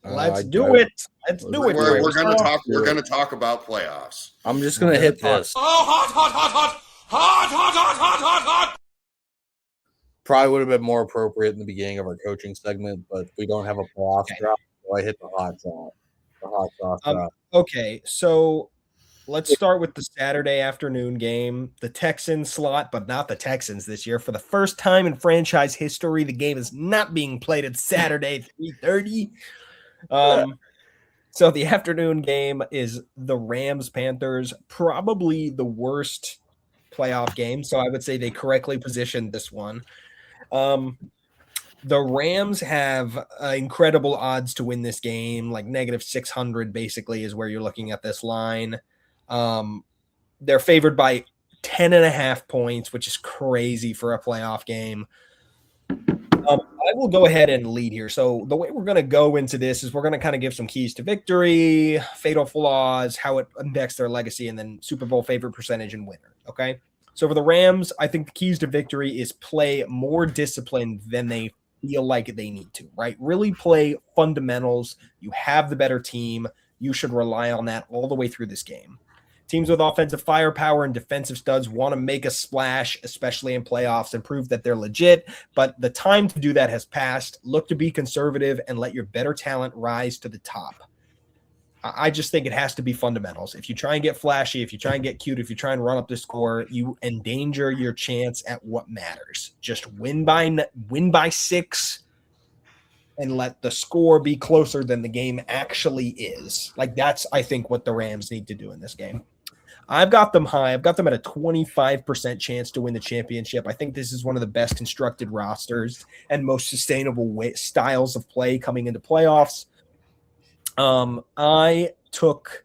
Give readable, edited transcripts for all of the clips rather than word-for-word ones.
Let's do it. Let's do it. We're going to talk. We're going to talk about playoffs. I'm just going to hit this. Oh, hot, hot, hot, hot, hot, hot, hot, hot, hot, hot. Probably would have been more appropriate in the beginning of our coaching segment, but we don't have a playoff drop, so I hit the hot sauce. The hot sauce drop. Okay, so let's start with the Saturday afternoon game. The Texans slot, but not the Texans this year. For the first time in franchise history, the game is not being played at Saturday, 3:30. So the afternoon game is the Rams-Panthers, probably the worst playoff game. So I would say they correctly positioned this one. The Rams have incredible odds to win this game, like -600 basically is where you're looking at this line. They're favored by 10.5 points, which is crazy for a playoff game. I will go ahead and lead here. So the way we're going to go into this is we're going to kind of give some keys to victory, fatal flaws, how it impacts their legacy, and then Super Bowl favorite percentage and winner. Okay. So for the Rams, I think the keys to victory is play more disciplined than they feel like they need to, right? Really play fundamentals. You have the better team. You should rely on that all the way through this game. Teams with offensive firepower and defensive studs want to make a splash, especially in playoffs, and prove that they're legit. But the time to do that has passed. Look to be conservative and let your better talent rise to the top. I just think it has to be fundamentals. If you try and get flashy, if you try and get cute, if you try and run up the score, you endanger your chance at what matters. Just win by 6 and let the score be closer than the game actually is. Like that's, I think, what the Rams need to do in this game. I've got them high. I've got them at a 25% chance to win the championship. I think this is one of the best constructed rosters and most sustainable styles of play coming into playoffs. I took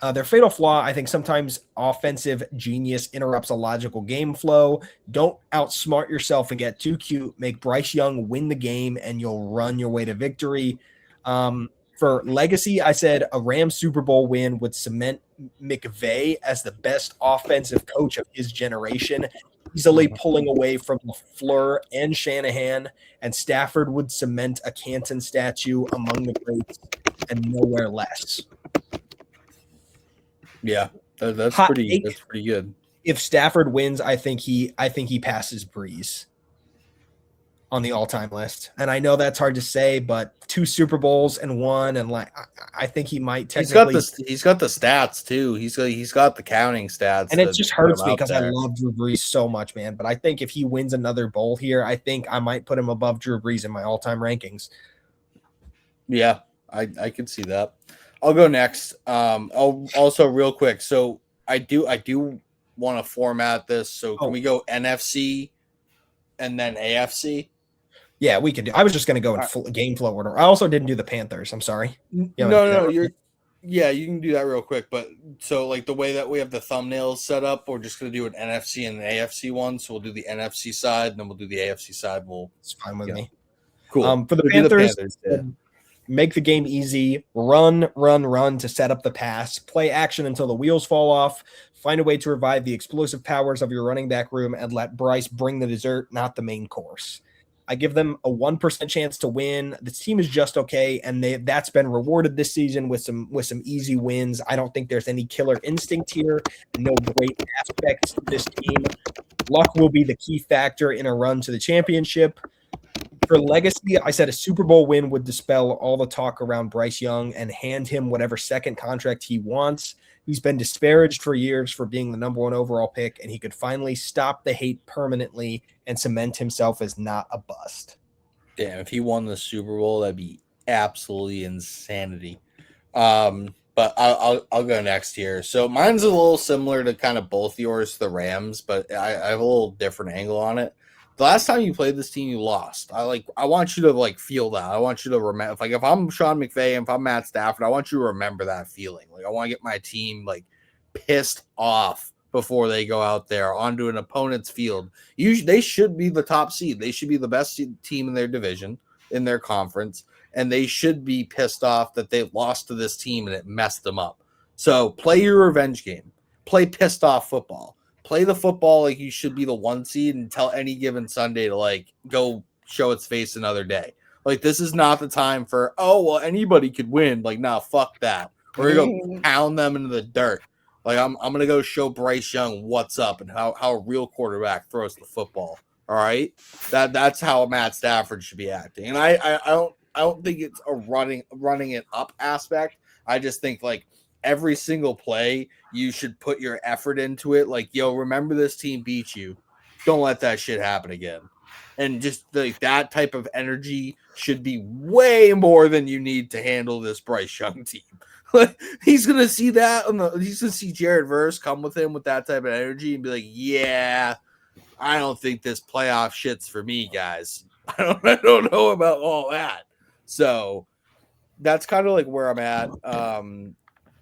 their fatal flaw. I think sometimes offensive genius interrupts a logical game flow. Don't outsmart yourself and get too cute. Make Bryce Young win the game and you'll run your way to victory. For legacy, I said a Rams Super Bowl win would cement McVay as the best offensive coach of his generation, easily pulling away from LaFleur and Shanahan, and Stafford would cement a Canton statue among the greats and nowhere less. Yeah, that's pretty good. If Stafford wins, I think he passes Breeze on the all-time list. And I know that's hard to say, but 2 Super Bowls and 1, and like I think he might technically. He's got the stats too. He's got the counting stats, and it just hurts me because I love Drew Brees so much, man. But I think if he wins another bowl here, I think I might put him above Drew Brees in my all-time rankings. Yeah, I can see that. I'll go next. Also real quick. So I do want to format this. So can we go NFC and then AFC? Yeah, we could do. I was just going to go in full game flow order. I also didn't do the Panthers. I'm sorry. You can do that real quick. But so like the way that we have the thumbnails set up, we're just going to do an NFC and an AFC one. So we'll do the NFC side, and then we'll do the AFC side. It's fine with me. Cool. For the Panthers, make the game easy. Run to set up the pass. Play action until the wheels fall off. Find a way to revive the explosive powers of your running back room and let Bryce bring the dessert, not the main course. I give them a 1% chance to win. The team is just okay, and that's been rewarded this season with some easy wins. I don't think there's any killer instinct here. No great aspects to this team. Luck will be the key factor in a run to the championship. For legacy, I said a Super Bowl win would dispel all the talk around Bryce Young and hand him whatever second contract he wants. He's been disparaged for years for being the number 1 overall pick, and he could finally stop the hate permanently and cement himself as not a bust. Damn, if he won the Super Bowl, that'd be absolutely insanity. But I'll go next here. So mine's a little similar to kind of both yours, the Rams, but I have a little different angle on it. The last time you played this team, you lost. I want you to feel that. I want you to remember. If I'm Sean McVay and if I'm Matt Stafford, I want you to remember that feeling. I want to get my team pissed off before they go out there onto an opponent's field. They should be the top seed. They should be the best team in their division, in their conference, and they should be pissed off that they lost to this team and it messed them up. So play your revenge game. Play pissed off football. Play the football like you should be the 1 seed until any given Sunday to go show its face another day. Like, this is not the time for, oh, well, anybody could win. Like, nah, fuck that. We're going to go pound them into the dirt. Like, I'm going to go show Bryce Young what's up and how a real quarterback throws the football. All right? That's how Matt Stafford should be acting. And I don't think it's a running it up aspect. I just think, like, every single play, you should put your effort into it. Like, yo, remember this team beat you. Don't let that shit happen again. And just like that type of energy should be way more than you need to handle this Bryce Young team. Like, he's gonna see that he's gonna see Jared Verse come with him with that type of energy and be like, yeah, I don't think this playoff shit's for me, guys. I don't know about all that. So that's kind of like where I'm at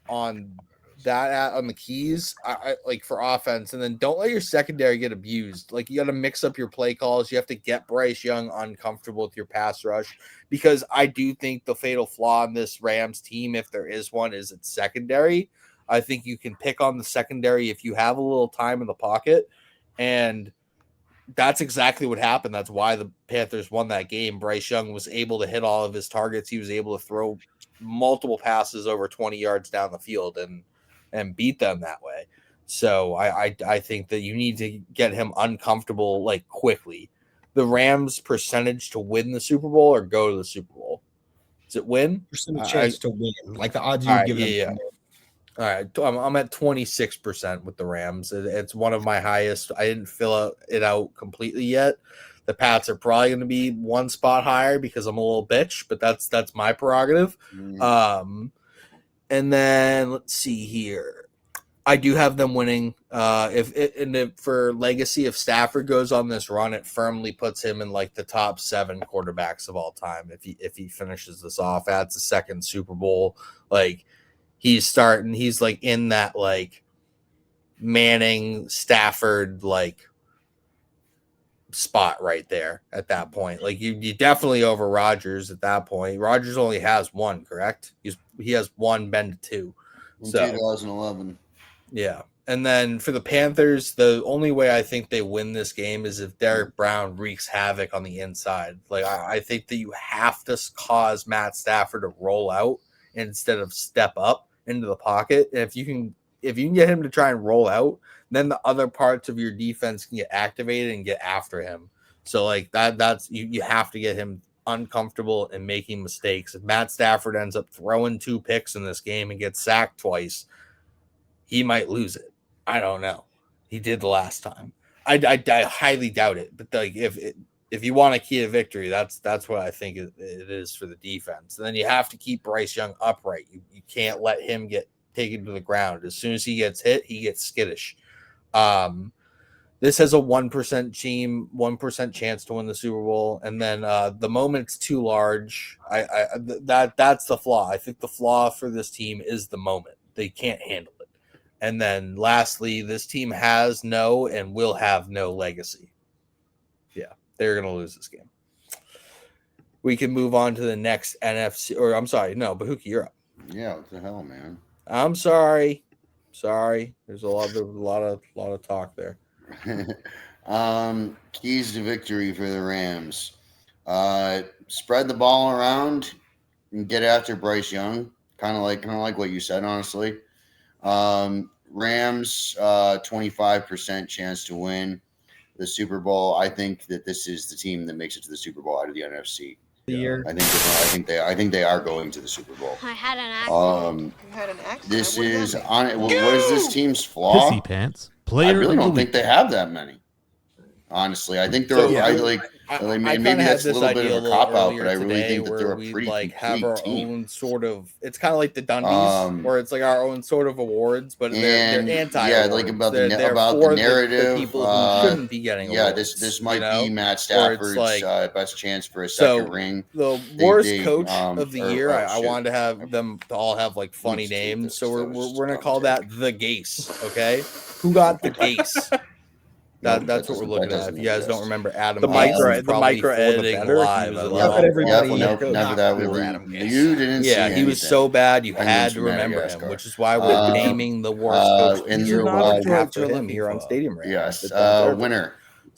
on the keys. I like for offense, and then don't let your secondary get abused. Like, you got to mix up your play calls. You have to get Bryce Young uncomfortable with your pass rush, because I do think the fatal flaw in this Rams team, if there is one, is its secondary. I think you can pick on the secondary if you have a little time in the pocket, and that's exactly what happened. That's why the Panthers won that game. Bryce Young was able to hit all of his targets. He was able to throw multiple passes over 20 yards down the field and beat them that way. So I think that you need to get him uncomfortable, like, quickly. The Rams' percentage to win the Super Bowl or go to the Super Bowl? Is it win? Percent chance to win, like the odds you would give them. Yeah. All right, I'm at 26% with the Rams. It's one of my highest. I didn't fill it out completely yet. The Pats are probably going to be one spot higher because I'm a little bitch, but that's my prerogative. And then let's see here. I do have them winning. If for legacy, if Stafford goes on this run, it firmly puts him in like the top 7 quarterbacks of all time. If he finishes this off, adds a second Super Bowl, like. He's like in that like Manning, Stafford like spot right there at that point. Like you definitely over Rodgers at that point. Rodgers only has one, correct? He has one, Ben to 2. In 2011. Yeah. And then for the Panthers, the only way I think they win this game is if Derrick Brown wreaks havoc on the inside. Like I think that you have to cause Matt Stafford to roll out instead of step up into the pocket. And if you can get him to try and roll out, then the other parts of your defense can get activated and get after him. So like that's you have to get him uncomfortable and making mistakes. If Matt Stafford ends up throwing 2 picks in this game and gets sacked twice, he might lose it. I don't know. He did the last time. I highly doubt it. But like if you want a key to victory, that's what I think it is for the defense. And then you have to keep Bryce Young upright. You can't let him get taken to the ground. As soon as he gets hit, he gets skittish. This has a 1% chance to win the Super Bowl, and then the moment's too large. That's the flaw. I think the flaw for this team is the moment. They can't handle it. And then lastly, this team has no and will have no legacy. Yeah. They're going to lose this game. We can move on to the next NFC, or I'm sorry, no, Bahuki, you're up. Yeah, what the hell, man? I'm sorry. There's a lot of talk there. Keys to victory for the Rams. Spread the ball around and get after Bryce Young. Kind of like what you said, honestly. Rams 25% chance to win the Super Bowl. I think that this is the team that makes it to the Super Bowl out of the NFC. I think they are going to the Super Bowl. I had an accident. This is on it. What is this team's flaw? Pissy pants. I really don't think they have that many. Honestly, I think they're maybe that's a little bit of a cop out, but I really think that they're a pretty like have our team. own sort of. It's kind of like the Dundies, where it's like our own sort of awards, but they're anti. Yeah, like about the narrative. The people who shouldn't be getting. Yeah, awards, this might be Matt Stafford's best chance for a second ring. The worst coach of the year. I wanted to have them to all have like funny names, so we're gonna call that the Gase. Okay, who got the Gase? That's what we're looking at. If you guys don't remember Adam, the micro editing live. You didn't. Yeah, he was so bad you had to remember him, which is why we're naming the worst coach. In You're your not live after him here on Stadium Rant. Yes, winner.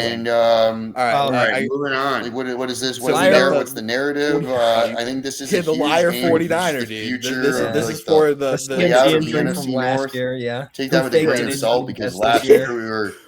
And All right, all right, I- moving on. Like, what is this? So What's, we got what's the narrative? I think this is Yeah, a the huge liar game for 49er, the dude. future This of, is like, for The the stingy out of the injury NFC from last North. year, yeah. Take Who that with a faked grain an of salt injury because test last this year we were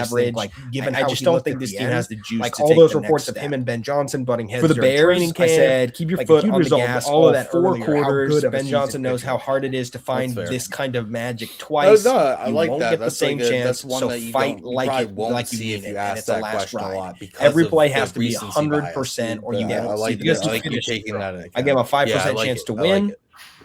average. like given I how just he don't looked think at this the team end, has the juice. like to all take those the reports next of him step. and Ben Johnson butting heads For the during Bears, training I camp, said keep your like, foot if you on the resolved gas. all of All that 4 earlier, how quarters. good of a Ben season Johnson knows could how be. hard it is to find fair. this kind of magic No, twice. I You like won't that. get the That's same like chance. that's one So that you fight don't, you like probably it, won't like you see mean if you it, and ask it's a that last question a ride. lot. Because Every of play the has to be recency bias. 100%, or you I won't like see it. the I like you finish taking strong. that into account. I give him a 5% Yeah, I like chance it. to I like win. it.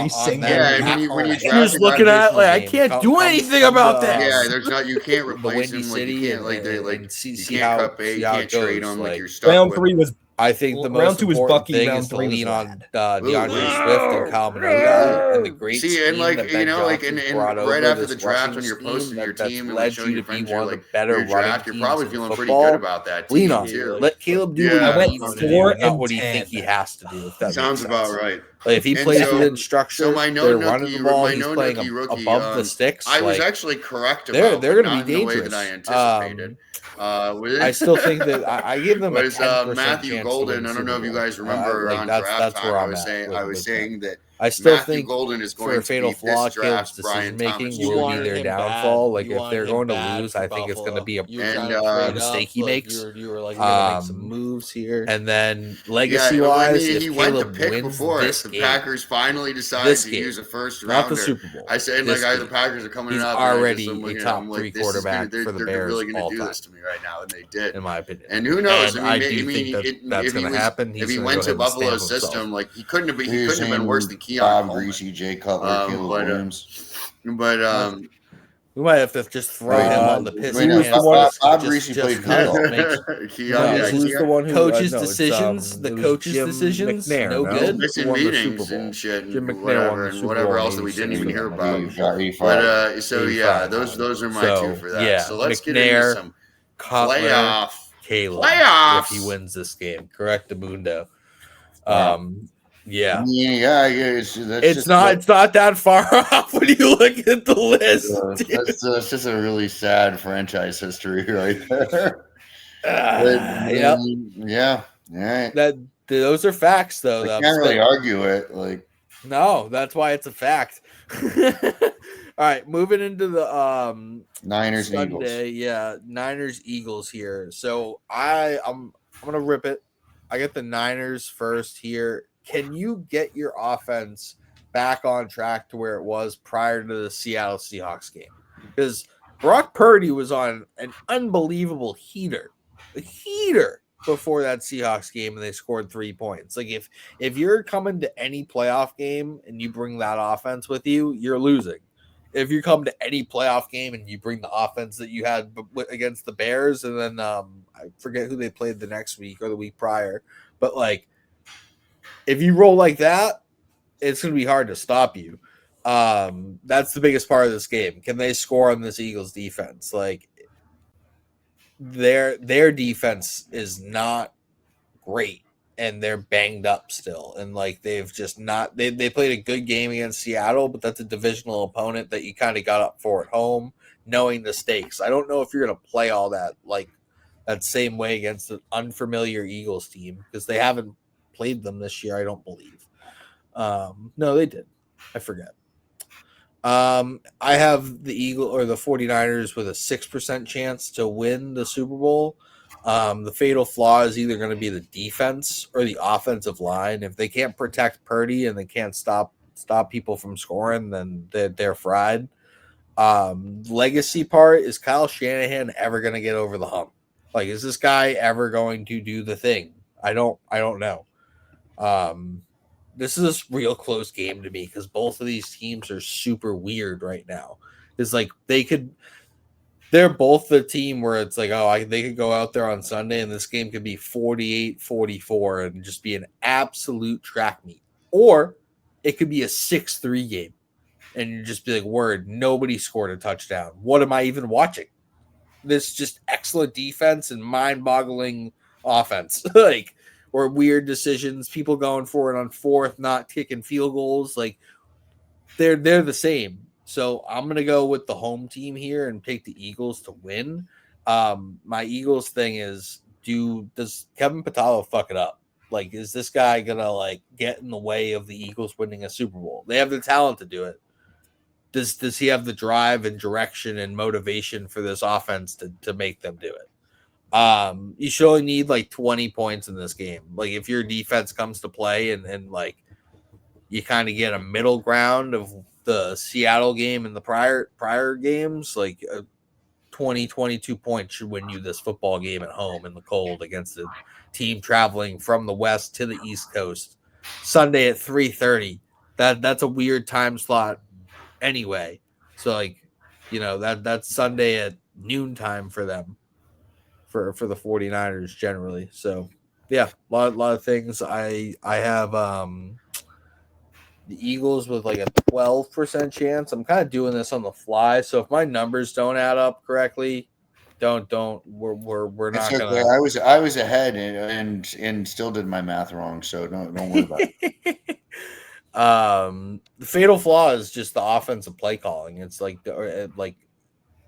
every single. Yeah, and when you He draft was a guy looking at based like on- I can't do anything about this. Yeah, there's not. You can't The replace Windy him. Like you City can't. Like they and like see you can't cut bait. You how can't it trade goes. him. Like Like you're stuck Round with. 3 was. I think the Round most 2 was important Bucky, thing round is to 3 was lean on Rad. DeAndre Swift and Kyle Minota and the great See, scheme and like that you Ben know, like Johnson's and brought right over, after this the draft, rushing when you're scheme posting your that's team and led like showing you your to be friends one your of the like better your running draft, you're teams probably in feeling pretty football. good about that Lean team on too. it. Let Caleb do Yeah. what I he went needs to 4 do, not and what he 10. think he has to do. If that Sounds makes sense. about right. Like if he And plays so- within structure, So my they're running the ball. my He's no playing nookie rookie, above the sticks. I was like, actually correct they're about, they're but going to not be in the way dangerous. that I anticipated. I still think that I give them a was 10% Matthew chance Golden. to I win don't know if Super you Bowl. guys remember on draft that's time. where I I'm was at saying with that. that I still Matthew think Golden is for going a fatal to be flaw, this draft's Caleb's Brian decision Thomas. making You will be wanted their him downfall. bad. Like You if wanted they're him going to bad lose, for I think it's going to Buffalo. be a You were And, trying to trade mistake up. he Like, makes. you were like, we're gonna make some moves here. And then Yeah, legacy well, I wise, mean, if he went to Caleb pick wins before this it. The game, Packers finally decided this to game, use a first not the rounder. Super Bowl. I said, this like, the game, Packers are coming he's up, and already I'm a looking at top him like, three this is gonna, quarterback for the they're Bears really going all to do time, this to me right now, and they did. in my opinion. And who knows? And I I mean, do think that's if he going to was, happen. if He's he going to went go to ahead and Buffalo's stamp himself. system, like he couldn't have You're been worse than Keon Bob Coleman. Greasy, Jay Cutler, Caleb Williams. But We might have to just throw him on the piss and pants list. Bob Greasy played football. Who's the one who coaches' no, decisions? it The was coaches' Jim decisions? McNair, No good? missing Who won the meetings Super Bowl. and shit, and Jim McNair whatever, won the and Super whatever Bowl else that we didn't even hear about. 85. But so yeah, 85. those are my two for that. Yeah, So let's get McNair, into some Cutler, playoff. Caleb, Playoffs! if he wins this game. Correct, Amundo. Yeah. Yeah, It's not that far off when you look at the list. That's just a really sad franchise history right there. Yep. Yeah. All right. Those are facts, though. I can't really argue it. Like, no, that's why it's a fact. All right, moving into the Niners Sunday, Eagles. yeah, Niners Eagles here. So I'm gonna rip it. I get the Niners first here. Can you get your offense back on track to where it was prior to the Seattle Seahawks game? Because Brock Purdy was on an unbelievable heater before that Seahawks game, and they scored 3 points. Like if you're coming to any playoff game and you bring that offense with you, you're losing. If you come to any playoff game and you bring the offense that you had against the Bears, and then I forget who they played the next week or the week prior, but like if you roll like that, it's going to be hard to stop you. That's the biggest part of this game. Can they score on this Eagles defense? Like their defense is not great, and they're banged up still. And like they've just not they played a good game against Seattle, but that's a divisional opponent that you kind of got up for at home, knowing the stakes. I don't know if you're going to play all that like that same way against an unfamiliar Eagles team, because they haven't played them this year, I don't believe. No, they did. I forget. I have the Eagle or the 49ers with a 6% chance to win the Super Bowl. The fatal flaw is either going to be the defense or the offensive line. If they can't protect Purdy and they can't stop people from scoring, then they're fried. Legacy part is Kyle Shanahan ever going to get over the hump? Like, is this guy ever going to do the thing? I don't know. This is a real close game to me because both of these teams are super weird right now. It's like they're both the team where it's like, they could go out there on Sunday and this game could be 48-44 and just be an absolute track meet. Or it could be a 6-3 game and you just be like, word, nobody scored a touchdown. What am I even watching? This just excellent defense and mind-boggling offense. Like, or weird decisions, people going for it on fourth, not kicking field goals. Like they're the same. So I'm gonna go with the home team here and pick the Eagles to win. My Eagles thing is, does Kevin Patalo fuck it up? Like, is this guy gonna like get in the way of the Eagles winning a Super Bowl? They have the talent to do it. Does he have the drive and direction and motivation for this offense to make them do it? You should only need like 20 points in this game. Like if your defense comes to play and like you kind of get a middle ground of the Seattle game and the prior games, like 22 points should win you this football game at home in the cold against a team traveling from the West to the East Coast Sunday at 3:30. That's a weird time slot anyway. So like, that's Sunday at noontime for them. For the 49ers generally. So yeah, a lot of things. I have the Eagles with like a 12% chance. I'm kind of doing this on the fly. So if my numbers don't add up correctly, we're not okay. gonna. I was ahead and still did my math wrong, so don't worry about it. The fatal flaw is just the offensive play calling. It's like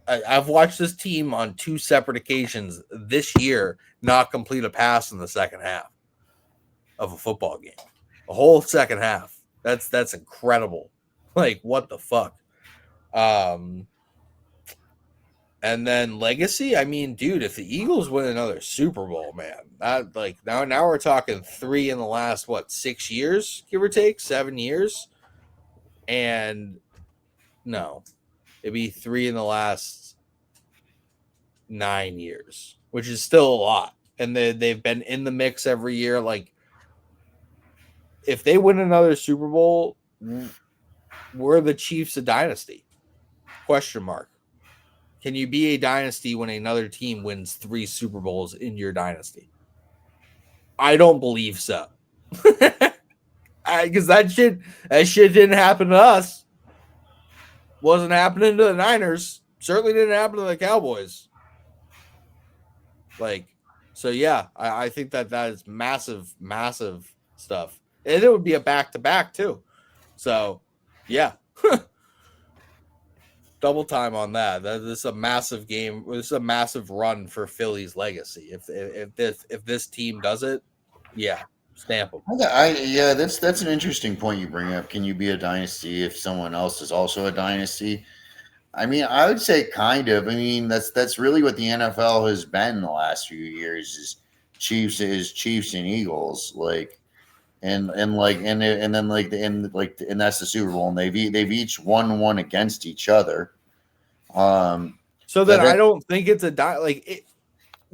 I've watched this team on 2 separate occasions this year not complete a pass in the second half of a football game. A whole second half. That's incredible. Like, what the fuck? And then legacy. I mean, dude, if the Eagles win another Super Bowl, man, that like now we're talking 3 in the last 6 years, give or take 7 years, and no, it'd be 3 in the last 9 years, which is still a lot. And they've been in the mix every year. Like, if they win another Super Bowl, were the Chiefs a dynasty? Question mark. Can you be a dynasty when another team wins 3 Super Bowls in your dynasty? I don't believe so. Because that shit didn't happen to us. Wasn't happening to the Niners. Certainly didn't happen to the Cowboys. Like, so yeah, I think that is massive, massive stuff. And it would be a back-to-back too. So, yeah. Double time on that. This is a massive game. This is a massive run for Philly's legacy. If this team does it, yeah, stamp them. Yeah, that's an interesting point you bring up. Can you be a dynasty if someone else is also a dynasty? I mean, I would say kind of. I mean, that's really what the NFL has been the last few years is Chiefs and Eagles, like, and then that's the Super Bowl, and they've each won one against each other. So then I don't think it's a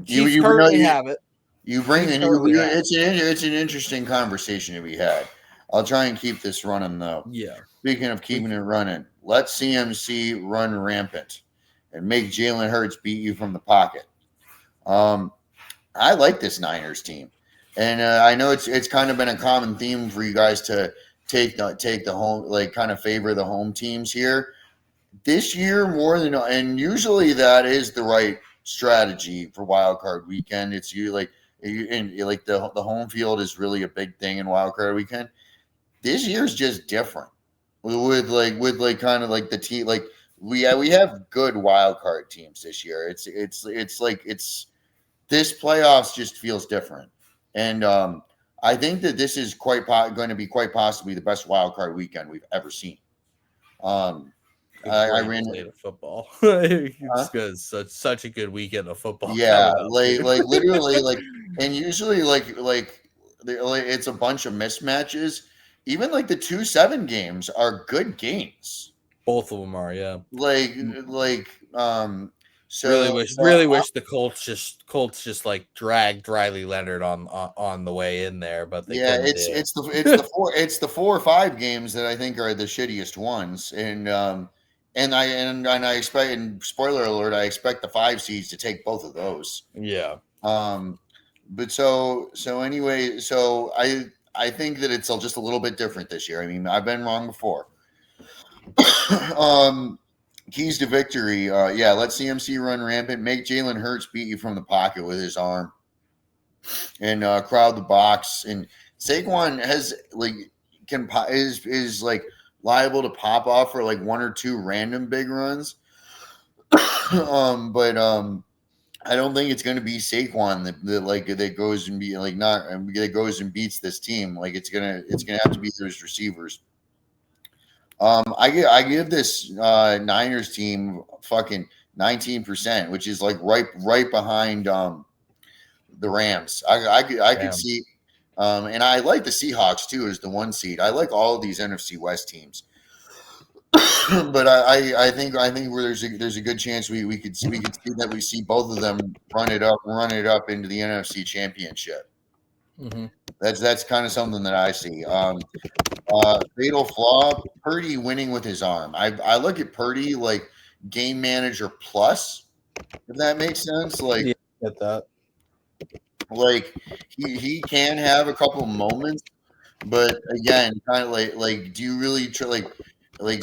Chiefs currently have it. It's an interesting conversation to be had. I'll try and keep this running though. Yeah. Speaking of keeping it running, let CMC run rampant and make Jalen Hurts beat you from the pocket. I like this Niners team, and I know it's kind of been a common theme for you guys to take the home, like kind of favor the home teams here this year more than, and usually that is the right strategy for Wild Card Weekend. It's you like the home field is really a big thing in Wild Card Weekend. This year's just different with kind of like the team, like we have good wild card teams this year. It's this playoffs just feels different, and I think that this is going to be quite possibly the best wild card weekend we've ever seen. I ran into football because such a good weekend of football. Yeah, like literally and usually it's a bunch of mismatches. Even like the 2-7 games are good games. Both of them are, yeah. So really wish the Colts just like dragged Riley Leonard on the way in there, but it's the 4 or 5 games that I think are the shittiest ones, and I expect, and spoiler alert, I expect the 5 seeds to take both of those. Yeah. But so anyway, so I think that it's just a little bit different this year. I mean, I've been wrong before. Keys to victory. Yeah, let CMC run rampant. Make Jalen Hurts beat you from the pocket with his arm, and crowd the box. And Saquon has is liable to pop off for 1 or 2 random big runs. But I don't think it's going to be Saquon that goes and that goes and beats this team. It's gonna have to be those receivers. I give this Niners team fucking 19%, which is right behind the Rams. I could see, and I like the Seahawks too as the 1 seed. I like all of these NFC West teams. But I think where there's a good chance we could see that we see both of them run it up into the NFC Championship. Mm-hmm. That's kind of something that I see. Fatal flaw: Purdy winning with his arm. I look at Purdy like game manager plus, if that makes sense. Yeah, get that. He can have a couple moments, but again, kind of do you really if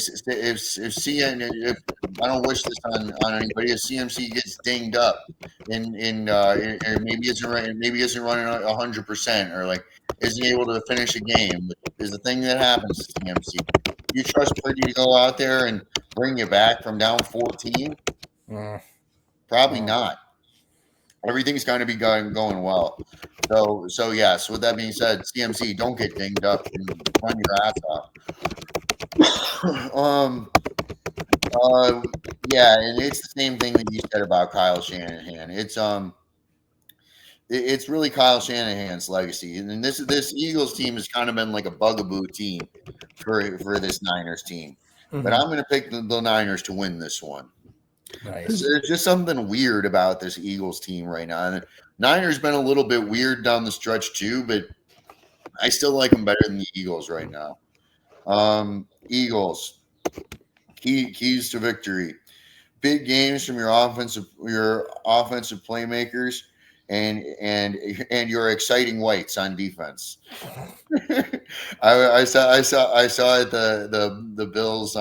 I don't wish this on anybody, if CMC gets dinged up and maybe isn't running 100% or isn't able to finish a game, is the thing that happens to CMC. You trust Purdy to go out there and bring you back from down 14? Probably not. everything's going to be going well. So yes. With that being said, CMC, don't get dinged up and run your ass off. Yeah, and it's the same thing that you said about Kyle Shanahan. It's really Kyle Shanahan's legacy, and this Eagles team has kind of been like a bugaboo team for this Niners team. But I'm going to pick the Niners to win this one. Nice. There's just something weird about this Eagles team right now. And Niners been a little bit weird down the stretch too, but I still like them better than the Eagles right now. Eagles, keys to victory. Big games from your offensive playmakers and your exciting whites on defense. I saw at the Bills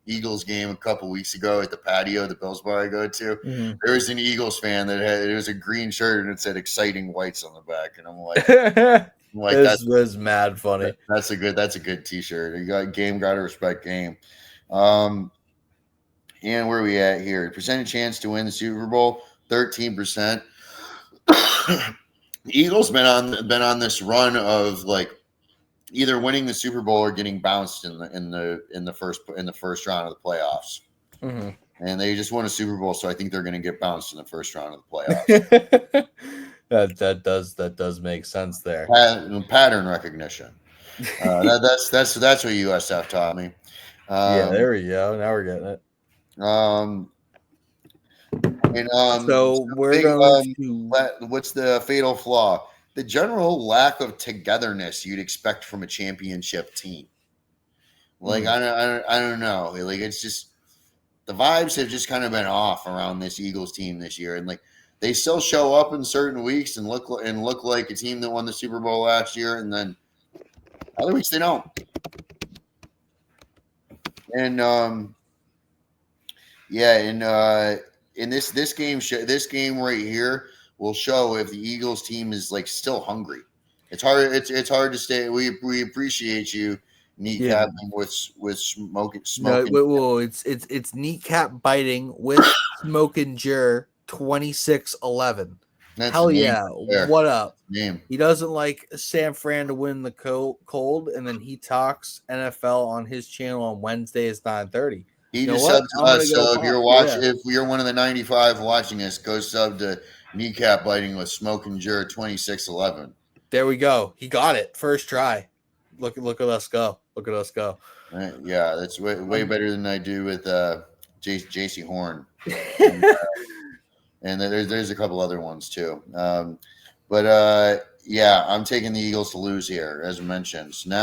Eagles game a couple weeks ago at the patio, the Bills bar I go to. Mhm. There was an Eagles fan that it was a green shirt and it said "exciting whites" on the back, and I'm like, This was mad funny. That's a good T-shirt. You got game, gotta respect game. And where are we at here? Percentage chance to win the Super Bowl, 13%. The Eagles been on this run of like either winning the Super Bowl or getting bounced in the first round of the playoffs. Mm-hmm. And they just won a Super Bowl, so I think they're going to get bounced in the first round of the playoffs. that does make sense there. Pattern recognition. That's what USF taught me. Yeah, there we go. Now we're getting it. So we're going to. What's the fatal flaw? The general lack of togetherness you'd expect from a championship team. Like I don't know. Like it's just the vibes have just kind of been off around this Eagles team this year, and like they still show up in certain weeks and look like a team that won the Super Bowl last year, and then other weeks they don't. And in this game right here will show if the Eagles team is like still hungry. It's hard to stay. We appreciate you kneecapping with smoking. No, whoa, it's kneecap biting with smoking jur 26-11. Hell yeah! There. What up? Name. He doesn't like San Fran to win the cold, and then he talks NFL on his channel on Wednesdays 9:30. He You know just what? subbed to I'm gonna us. go So if pop. you're watching, Yeah. if you're one of the 95 watching us, go sub to kneecap biting with smoking jur 26-11. There we go. He got it first try. Look at us go. Look at us go. Yeah, that's way better than I do with JC Horn. And there's a couple other ones too. But yeah, I'm taking the Eagles to lose here, as mentioned. So now